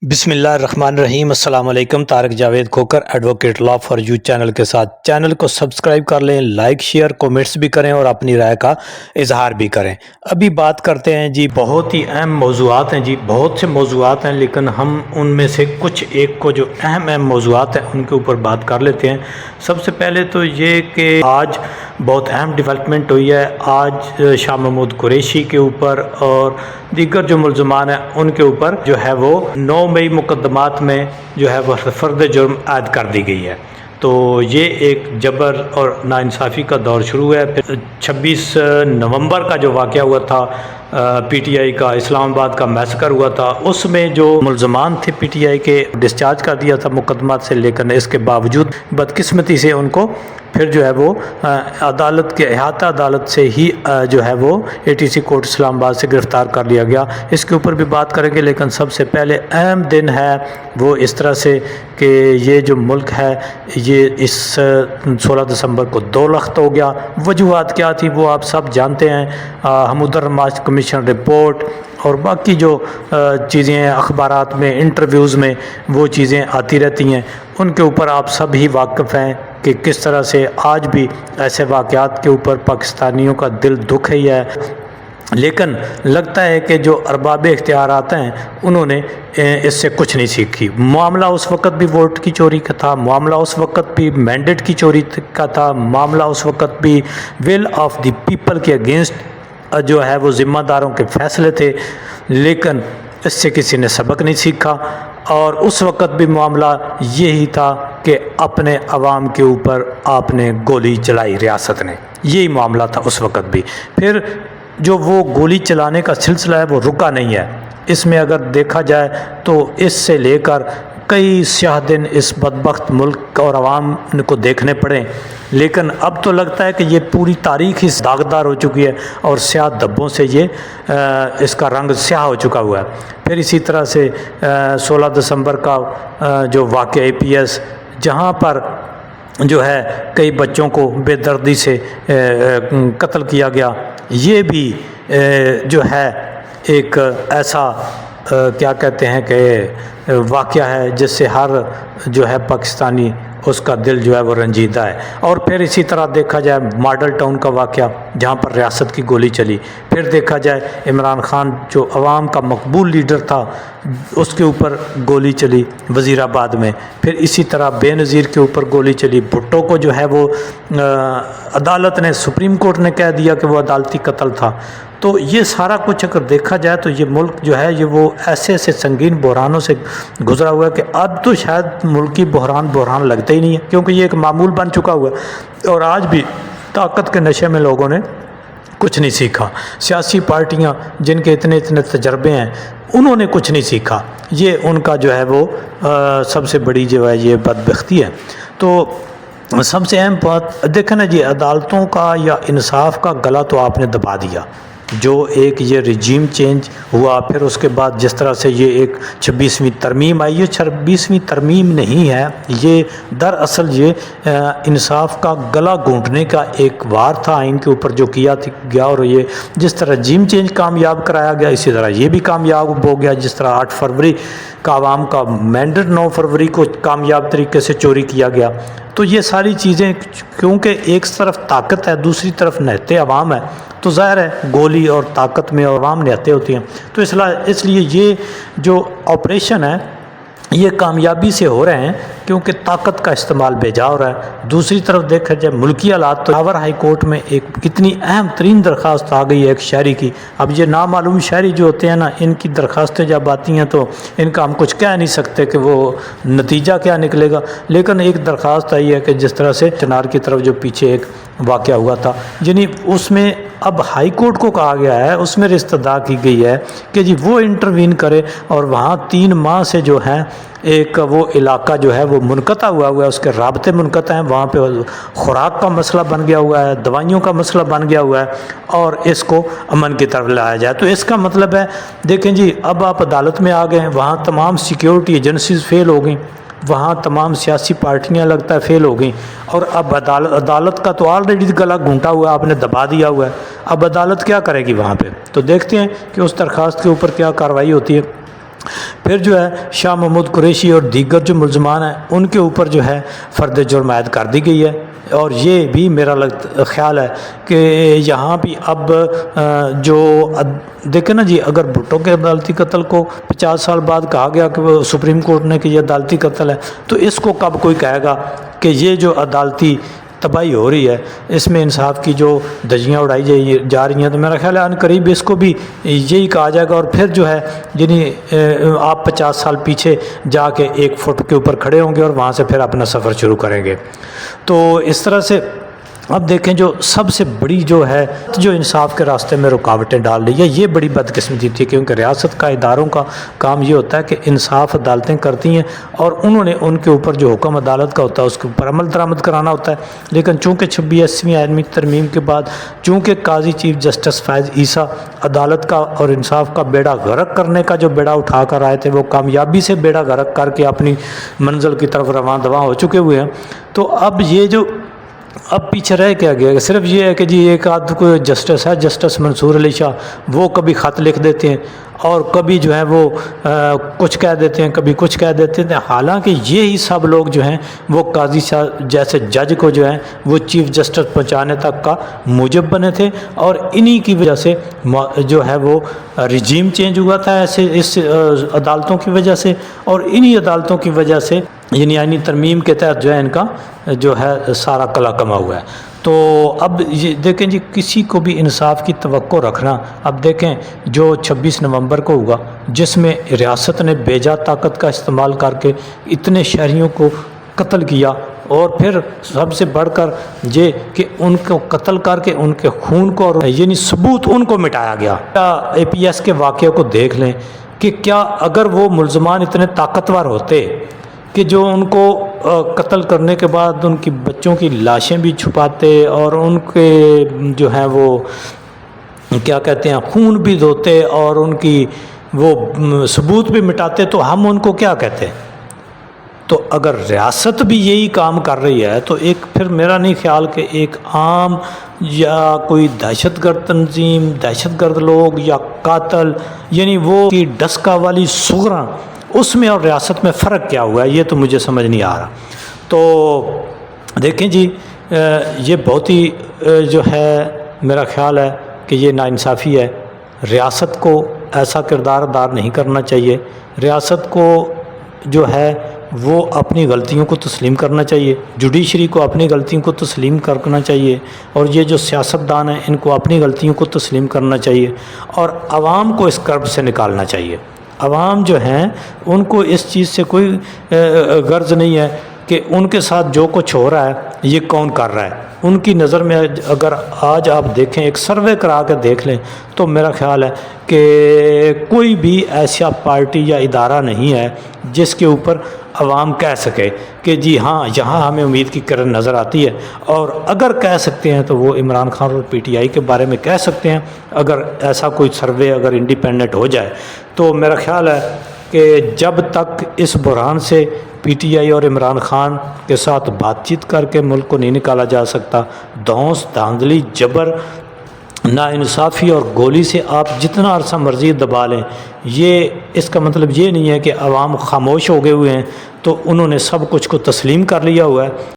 बिस्मिल्लाहिर्रहमानिर्रहीम। अस्सलाम वालेकुम। Tariq Javed Khokhar, advocate law for you channel के साथ। चैनल को सब्सक्राइब कर लें, लाइक शेयर कमेंट्स भी करें और अपनी राय का इजहार भी करें। अभी बात करते हैं जी, बहुत ही अहम मौज़ूआत हैं जी, बहुत से मौज़ूआत हैं, लेकिन हम उनमें से कुछ एक को जो अहम मौज़ूआत हैं उनके ऊपर बात कर लेते हैं। सबसे पहले तो ये कि आज बहुत अहम डेवलपमेंट हुई है। आज शाह महमूद कुरैशी के ऊपर और दीगर जो मुलजमान हैं उनके ऊपर जो है वो 9 मई मुकदमात में जो है वह फ़र्द जुर्म आयद कर दी गई है। तो ये एक जबर और नाइंसाफ़ी का दौर शुरू है। फिर 26 नवंबर का जो वाक़या हुआ था, पीटीआई का इस्लामाबाद का मैसकर हुआ था, उसमें जो मुलजमान थे पीटीआई के डिस्चार्ज कर दिया था मुकदमात से, लेकिन इसके बावजूद बदकिस्मती से उनको फिर जो है वो अदालत के अहाता अदालत से ही जो है वो एटीसी कोर्ट इस्लामाबाद से गिरफ़्तार कर लिया गया। इसके ऊपर भी बात करेंगे, लेकिन सबसे पहले अहम दिन है वो इस तरह से कि ये जो मुल्क है ये इस 16 दिसंबर को 2 लख्त हो गया। वजूहात क्या थी वो आप सब जानते हैं। हमूदुर्रमाश कमीशन रिपोर्ट और बाकी जो चीज़ें अखबारात में, इंटरव्यूज़ में वो चीज़ें आती रहती हैं, उनके ऊपर आप सब ही वाकिफ़ हैं कि किस तरह से आज भी ऐसे वाक़यात के ऊपर पाकिस्तानियों का दिल दुख ही है। लेकिन लगता है कि जो अरबाब इख्तियारात हैं उन्होंने इससे कुछ नहीं सीखी। मामला उस वक़्त भी वोट की चोरी का था, मामला उस वक़्त भी मैंडेट की चोरी का था, मामला उस वक़्त भी विल ऑफ द पीपल के अगेंस्ट जो है वो ज़िम्मेदारों के फ़ैसले थे, लेकिन इससे किसी ने सबक नहीं सीखा। और उस वक़्त भी मामला यही था कि अपने अवाम के ऊपर आपने गोली चलाई रियासत ने, यही मामला था उस वक़्त भी। फिर जो वो गोली चलाने का सिलसिला है वो रुका नहीं है। इसमें अगर देखा जाए तो इससे लेकर कई स्याह दिन इस बदबख्त मुल्क और आवाम को देखने पड़े, लेकिन अब तो लगता है कि ये पूरी तारीख़ ही दागदार हो चुकी है और स्याह धब्बों से ये इसका रंग स्याह हो चुका हुआ है। फिर इसी तरह से 16 दिसंबर का जो वाक़या APS, जहाँ पर जो है कई बच्चों को बेदर्दी से कत्ल किया गया, ये भी जो है एक ऐसा क्या कहते हैं कि वाक़या है जिससे हर जो है पाकिस्तानी उसका दिल जो है वो रंजीदा है। और फिर इसी तरह देखा जाए मॉडल टाउन का वाक़या जहाँ पर रियासत की गोली चली, फिर देखा जाए इमरान ख़ान जो अवाम का मकबूल लीडर था उसके ऊपर गोली चली वज़ीराबाद में, फिर इसी तरह बेनज़ीर के ऊपर गोली चली। भुट्टो को जो है वो अदालत ने, सुप्रीम कोर्ट ने कह दिया कि वो अदालती कत्ल था। तो ये सारा कुछ अगर देखा जाए तो ये मुल्क जो है ये वो ऐसे ऐसे संगीन बहरानों से गुजरा हुआ है कि अब तो शायद मुल्की बहरान लगते ही नहीं है, क्योंकि ये एक मामूल बन चुका हुआ है। और आज भी ताकत के नशे में लोगों ने कुछ नहीं सीखा। सियासी पार्टियां जिनके इतने इतने तजर्बे हैं उन्होंने कुछ नहीं सीखा। ये उनका जो है वो सबसे बड़ी जो है ये बदबख्ती है। तो सबसे अहम बात देखें ना जी, अदालतों का या इंसाफ का गला तो आपने दबा दिया। जो एक ये रिजीम चेंज हुआ, फिर उसके बाद जिस तरह से ये एक 26वीं तरमीम आई, ये 26वीं तरमीम नहीं है, ये दरअसल ये इंसाफ का गला घूंटने का एक वार था आइन के ऊपर जो किया गया। और ये जिस तरह रिजीम चेंज कामयाब कराया गया, इसी तरह ये भी कामयाब हो गया। जिस तरह 8 फरवरी का आवाम का मैंडेट 9 फरवरी को कामयाब तरीके से चोरी किया गया। तो ये सारी चीज़ें, क्योंकि एक तरफ ताकत है दूसरी तरफ नहते अवाम है, तो ज़ाहिर है गोली और ताकत में अवाम नहते होती हैं। तो इसलिए ये जो ऑपरेशन है ये कामयाबी से हो रहे हैं क्योंकि ताकत का इस्तेमाल बेजा हो रहा है। दूसरी तरफ देखा जाए मुल्की हालात, तो लाहौर हाई कोर्ट में एक कितनी अहम तरीन दरख्वास्त आ गई है एक शहरी की। अब ये नामालूम शहरी जो होते हैं ना, इनकी दरख्वास्तें जब आती हैं तो इनका हम कुछ कह नहीं सकते कि वो नतीजा क्या निकलेगा। लेकिन एक दरख्वास्त आई है कि जिस तरह से चनार की तरफ जो पीछे एक वाक़या हुआ था, यानी उसमें अब हाई कोर्ट को कहा गया है, उसमें रिश्तेदार की गई है कि जी वो इंटरवीन करे और वहाँ 3 माह से जो है एक वो इलाका जो है वो मुनक़ता हुआ है, उसके राबते मुनक़ता हैं, वहाँ पे खुराक का मसला बन गया हुआ है, दवाइयों का मसला बन गया हुआ है और इसको अमन की तरफ लाया जाए। तो इसका मतलब है देखें जी, अब आप अदालत में आ गए हैं, वहाँ तमाम सिक्योरिटी एजेंसीज फेल हो गई, वहाँ तमाम सियासी पार्टियाँ लगता है फेल हो गई और अब अदालत का तो ऑलरेडी गला घूंटा हुआ है, आपने दबा दिया हुआ है। अब अदालत क्या करेगी वहाँ पे? तो देखते हैं कि उस दरख्वास्त के ऊपर क्या कार्रवाई होती है। پھر جو ہے شاہ محمود قریشی اور دیگر جو ملزمان ہیں ان کے اوپر جو ہے فرد جرم عائد کر دی گئی ہے، اور یہ بھی میرا خیال ہے کہ یہاں بھی اب جو دیکھیں نا جی، اگر بھٹو کے عدالتی قتل کو 50 سال بعد کہا گیا کہ وہ سپریم کورٹ نے کہ یہ عدالتی قتل ہے، تو اس کو کب کوئی کہے گا کہ یہ جو عدالتی تباہی ہو رہی ہے، اس میں انصاف کی جو دھجیاں اڑائی جا رہی ہیں، تو میرا خیال ہے ان قریب اس کو بھی یہی کہا جائے گا، اور پھر جو ہے یعنی آپ 50 سال پیچھے جا کے 1 فٹ کے اوپر کھڑے ہوں گے اور وہاں سے پھر اپنا سفر شروع کریں گے۔ تو اس طرح سے اب دیکھیں جو سب سے بڑی جو ہے جو انصاف کے راستے میں رکاوٹیں ڈال رہی ہے، یہ بڑی بدقسمتی تھی، کیونکہ ریاست کا اداروں کا کام یہ ہوتا ہے کہ انصاف عدالتیں کرتی ہیں اور انہوں نے ان کے اوپر جو حکم عدالت کا ہوتا ہے اس کے اوپر عمل درآمد کرانا ہوتا ہے۔ لیکن چونکہ 86ویں آئینی ترمیم کے بعد چونکہ قاضی چیف جسٹس فائز عیسیٰ عدالت کا اور انصاف کا بیڑا غرق کرنے کا جو بیڑا اٹھا کر آئے تھے، وہ کامیابی سے بیڑا غرق کر کے اپنی منزل کی طرف رواں دواں ہو چکے ہوئے ہیں، تو اب یہ جو اب پیچھے رہ کیا گیا، صرف یہ ہے کہ جی ایک آدھ کوئی جسٹس ہے، جسٹس منصور علی شاہ، وہ کبھی خط لکھ دیتے ہیں اور کبھی جو ہے وہ کچھ کہہ دیتے ہیں، کبھی کچھ کہہ دیتے ہیں، حالانکہ یہی سب لوگ جو ہیں وہ قاضی صاحب جیسے جج کو جو ہے وہ چیف جسٹس پہنچانے تک کا موجب بنے تھے، اور انہی کی وجہ سے جو ہے وہ رجیم چینج ہوا تھا ایسے اس عدالتوں کی وجہ سے، اور انہی عدالتوں کی وجہ سے یعنی آئینی ترمیم کے تحت جو ہے ان کا جو ہے سارا کلا کما ہوا ہے۔ تو اب یہ دیکھیں جی، کسی کو بھی انصاف کی توقع رکھنا، اب دیکھیں جو 26 نومبر کو ہوگا، جس میں ریاست نے بیجا طاقت کا استعمال کر کے اتنے شہریوں کو قتل کیا، اور پھر سب سے بڑھ کر یہ کہ ان کو قتل کر کے ان کے خون کو اور یعنی ثبوت ان کو مٹایا گیا۔ اے پی ایس کے واقعے کو دیکھ لیں کہ کیا اگر وہ ملزمان اتنے طاقتور ہوتے کہ جو ان کو قتل کرنے کے بعد ان کی بچوں کی لاشیں بھی چھپاتے اور ان کے جو ہیں وہ کیا کہتے ہیں خون بھی دھوتے اور ان کی وہ ثبوت بھی مٹاتے، تو ہم ان کو کیا کہتے ہیں؟ تو اگر ریاست بھی یہی کام کر رہی ہے تو ایک پھر میرا نہیں خیال کہ ایک عام یا کوئی دہشت گرد تنظیم، دہشت گرد لوگ یا قاتل، یعنی وہ کی ڈسکا والی سغراں، اس میں اور ریاست میں فرق کیا ہوا ہے، یہ تو مجھے سمجھ نہیں آ رہا۔ تو دیکھیں جی، یہ بہت ہی جو ہے میرا خیال ہے کہ یہ ناانصافی ہے۔ ریاست کو ایسا کردار ادا نہیں کرنا چاہیے، ریاست کو جو ہے وہ اپنی غلطیوں کو تسلیم کرنا چاہیے، جوڈیشری کو اپنی غلطیوں کو تسلیم کرنا چاہیے، اور یہ جو سیاستدان ہیں ان کو اپنی غلطیوں کو تسلیم کرنا چاہیے، اور عوام کو اس کرب سے نکالنا چاہیے۔ عوام جو ہیں ان کو اس چیز سے کوئی غرض نہیں ہے کہ ان کے ساتھ جو کچھ ہو رہا ہے یہ کون کر رہا ہے۔ ان کی نظر میں اگر آج آپ دیکھیں، ایک سروے کرا کے دیکھ لیں، تو میرا خیال ہے کہ کوئی بھی ایسا پارٹی یا ادارہ نہیں ہے جس کے اوپر عوام کہہ سکے کہ جی ہاں یہاں ہمیں امید کی کرن نظر آتی ہے، اور اگر کہہ سکتے ہیں تو وہ عمران خان اور پی ٹی آئی کے بارے میں کہہ سکتے ہیں۔ اگر ایسا کوئی سروے اگر انڈیپینڈنٹ ہو جائے تو میرا خیال ہے کہ جب تک اس بحران سے پی ٹی آئی اور عمران خان کے ساتھ بات چیت کر کے ملک کو نہیں نکالا جا سکتا، دھونس، دھاندلی، جبر، ناانصافی اور گولی سے آپ جتنا عرصہ مرضی دبا لیں، یہ اس کا مطلب یہ نہیں ہے کہ عوام خاموش ہو گئے ہوئے ہیں تو انہوں نے سب کچھ کو تسلیم کر لیا ہوا ہے۔